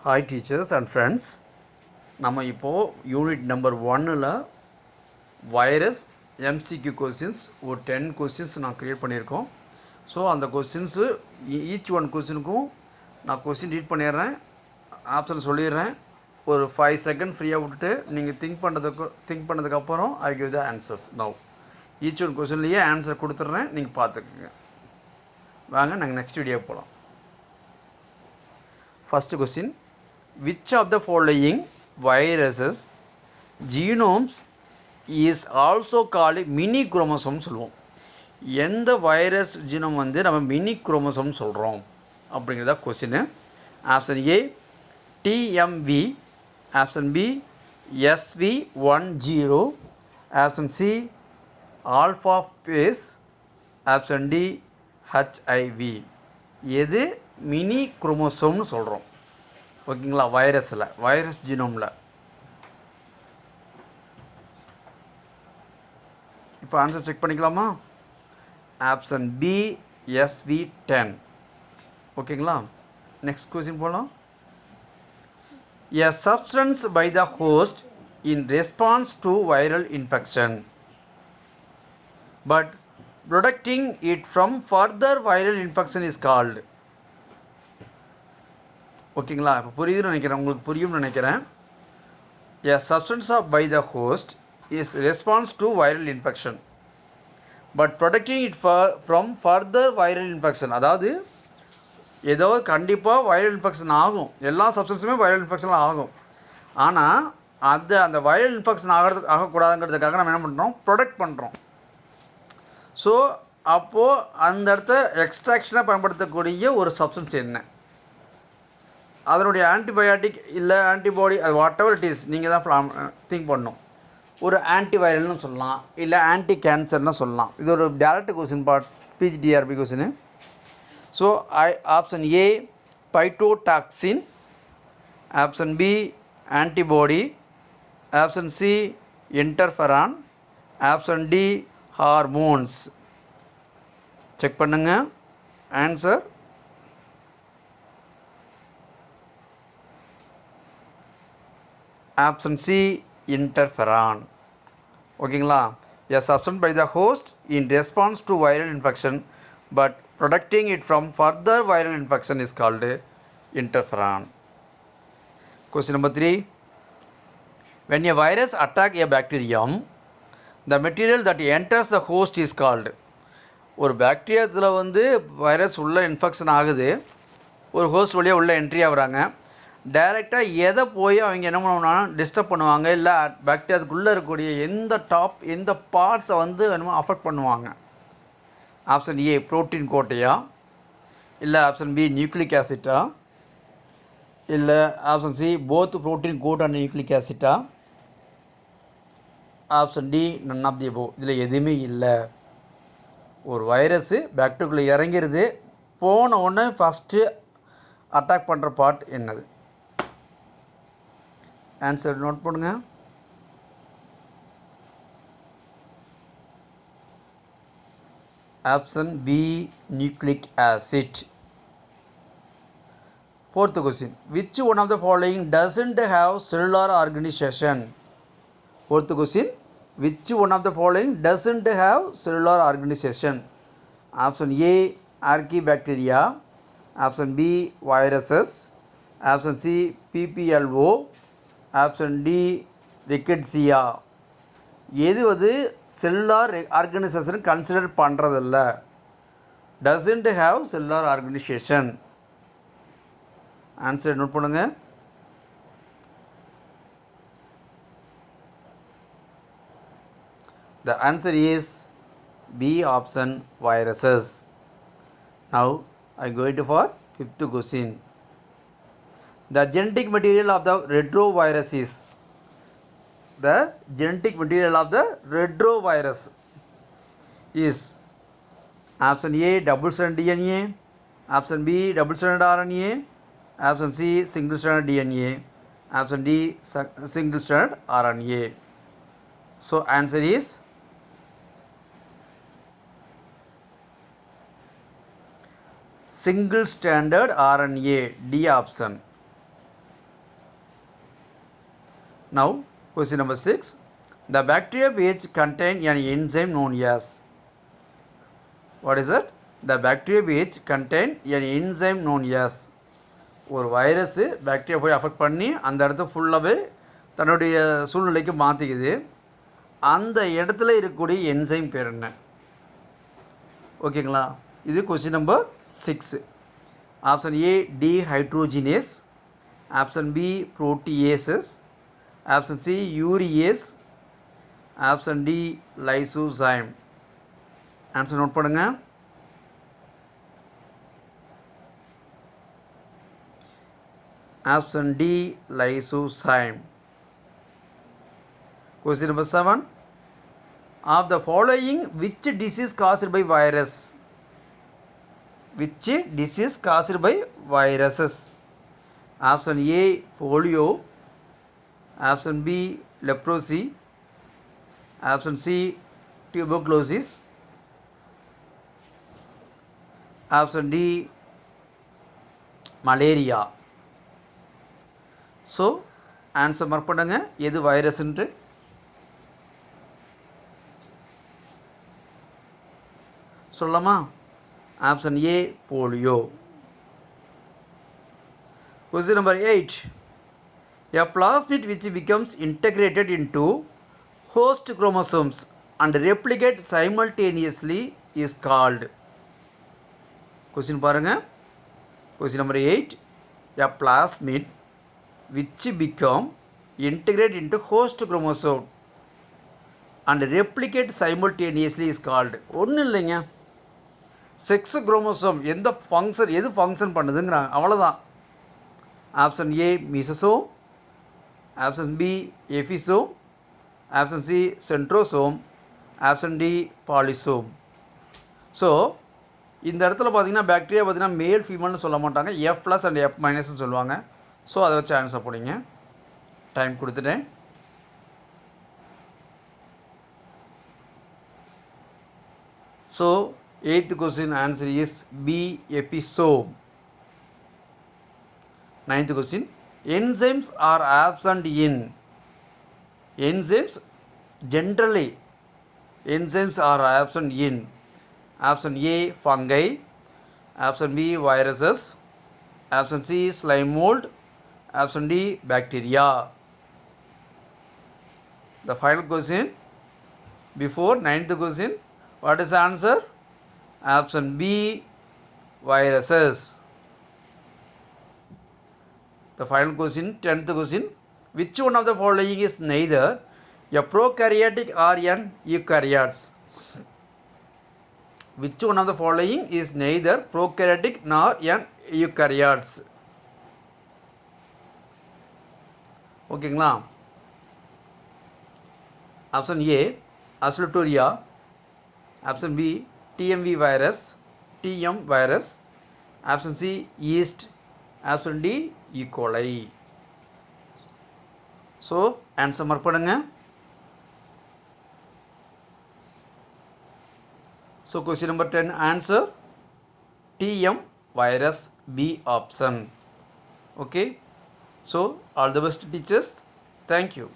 Hi teachers and friends. நம்ம இப்போ unit number 1ல வைரஸ் எம்சிக்யூ கொஸ்டின்ஸ் ஒரு 10 கொஸ்டின்ஸ் நான் கிரியேட் பண்ணியிருக்கோம். ஸோ அந்த கொஸ்டின்ஸு ஈச் ஒன் கொஸ்டினுக்கும் நான் கொஸ்டின் ரீட் பண்ணிடுறேன், ஆப்ஷன் சொல்லிடுறேன். ஒரு 5 செகண்ட் ஃப்ரீயாக விட்டுட்டு நீங்கள் திங்க் பண்ணதுக்கப்புறம் I give the answers. Now each one கொஸ்டின்லேயே ஆன்சர் கொடுத்துட்றேன், நீங்கள் பார்த்துக்குங்க. வாங்க நாங்கள் நெக்ஸ்ட் வீடியோ போகலாம். First question, which of the following viruses genomes is also called mini chromosome சொல்லுவோம். எந்த வைரஸ் ஜீனோம் வந்து நம்ம மினி குரோமோசோம் சொல்கிறோம் அப்படிங்கிறத question. Option A TMV, option B SV10, option C alpha phase, option D HIV. எது மினி குரோமோசோம்னு சொல்கிறோம்? ஓகேங்களா, வைரஸ் ஜீனோமில். இப்போ ஆன்சர் செக் பண்ணிக்கலாமா? Option B SV10. ஓகேங்களா, நெக்ஸ்ட் கொஸ்டின் போகலாம். A substance by the host in response to viral infection but protecting it from further viral infection is called. ஓகேங்களா, இப்போ புரியுதுன்னு நினைக்கிறேன், உங்களுக்கு புரியும்னு நினைக்கிறேன். A substance of by the host is response to viral infection but protecting it from further viral infection. அதாவது ஏதோ கண்டிப்பாக viral infection ஆகும், எல்லா சப்ஸ்டன்ஸுமே வைரல் இன்ஃபெக்ஷன் ஆகும். ஆனால் அந்த வைரல் இன்ஃபெக்ஷன் ஆகக்கூடாதுங்கிறதுக்காக நம்ம என்ன பண்ணுறோம், ப்ரொடெக்ட் பண்ணுறோம். ஸோ அப்போது அந்த இடத்த எக்ஸ்ட்ராக்ஷனாக பயன்படுத்தக்கூடிய ஒரு சப்ஸ்டன்ஸ் என்ன, அதனுடைய ஆன்டிபயாட்டிக் இல்லை ஆன்டிபாடி, அது வாட் எவர் இட் இஸ், நீங்கள் தான் திங்க் பண்ணணும். ஒரு ஆன்டிவைரல்னு சொல்லலாம், இல்லை ஆன்டி கேன்சர்னு சொல்லலாம். இது ஒரு direct question, PGTRB question. So option A phytotoxin, option B antibody, option C interferon, option D hormones. Check பண்ணுங்க ஆன்சர். Option C interferon. ஓகேங்களா, a substance by the host in response to viral infection but protecting it from further viral infection is called interferon. Question number 3, when a virus attack a bacterium the material that enters the host is called. ஒரு பாக்டீரியாத்தில் வந்து virus உள்ள infection ஆகுது, ஒரு host வழியாக உள்ள entry ஆகுறாங்க. டைரெக்டாக எதை போய் அவங்க என்ன பண்ணுவாங்கன்னா டிஸ்டர்ப் பண்ணுவாங்க, இல்லை பாக்டீரியாவுக்குள்ளே இருக்கக்கூடிய எந்த பார்ட்ஸை வந்து என்னமோ அஃபெக்ட் பண்ணுவாங்க. ஆப்ஷன் ஏ ப்ரோட்டீன் கோட்டையா, இல்லை ஆப்ஷன் பி நியூக்ளிக் ஆசிட்டா, இல்லை option C both protein coat and nucleic ஆசிட்டா, option D none of the above. இதில் எதுவுமே இல்லை. ஒரு வைரஸு பாக்டீரியாக்குள்ளே இறங்கிறது, போன உடனே ஃபஸ்ட்டு அட்டாக் பண்ணுற பார்ட் என்னது? ஆன்சர் நோட் பண்ணுங்க. Option B nucleic acid. Fourth question, which one of the following doesn't have cellular organisation? Fourth question, which one of the following doesn't have cellular organization? Option A archaebacteria, option B viruses, option C PPLO, option D rickettsia. எது வந்து cellular organisation consider பண்ணுறதில்ல, doesn't have cellular organisation? Answer note பண்ணுங்கள். The answer is B option viruses. Now I go into for fifth question. The genetic material of the retrovirus is. The genetic material of the retrovirus is option A double stranded DNA, option B double stranded RNA, option C single stranded DNA, option D single stranded RNA. So answer is single stranded RNA, D option. Now, question number 6. The bacteria which contain an enzyme known as. What is it? The bacteria which contain an enzyme known as. ஒரு virus bacteria போய் affect பண்ணி அந்த இடத்த ஃபுல்லாகவே தன்னுடைய சூழ்நிலைக்கு மாற்றிக்குது. அந்த இடத்துல இருக்கக்கூடிய என்சைம் பேர் என்ன? ஓகேங்களா? இது question number 6. Option A dehydrogenase, option B proteases, option C urease, option D lysozyme. Answer note பண்ணுங்கள். Option D lysozyme. Question number 7. Of the following, which disease caused by virus? Which disease caused by viruses? Option A polio, option B leprosy, option C tuberculosis, option D malaria. So answer mark பண்ணுங்க, எது வைரஸ்ன்ட்டு. சொல்லலாமா? Option A polio. Question number 8. A plasmid which becomes integrated into host chromosomes and replicate simultaneously is called. Question பாருங்க. Question number 8. A plasmid which become integrate into host chromosome and replicate simultaneously is called. ஒன்றும் இல்லைங்க, sex chromosome எந்த function எது function பண்ணுதுங்கிறாங்க, அவ்வளோதான். Option A mesosome, option B episome, option C centrosome, option D polysome. So இந்த இடத்துல பார்த்தீங்கன்னா bacteria பார்த்தீங்கன்னா மேல் ஃபீமேல்னு சொல்ல மாட்டாங்க, எஃப் ப்ளஸ் அண்ட் எஃப் மைனஸ்ன்னு சொல்லுவாங்க. ஸோ அதை வச்சு ஆன்சர் போடுங்க. டைம் கொடுத்துட்டேன். So 8th question answer is B episome. 9th question. Enzymes are absent in. Enzymes generally. Enzymes are absent in. Option A fungi, option B viruses, option C slime mold, option D bacteria. The final question before 9th question, what is the answer? Option B viruses. The final question 10th question, which one of the following is neither a prokaryotic or an eukaryotes? Which one of the following is neither prokaryotic nor an eukaryotes? ஓகேங்களா? Option A Oscillatoria, option B TMV virus, TM virus, option C yeast, option D E coli. So answer mark பண்ணுங்க. So question number 10 answer TM virus B option. Okay, so all the best teachers, thank you.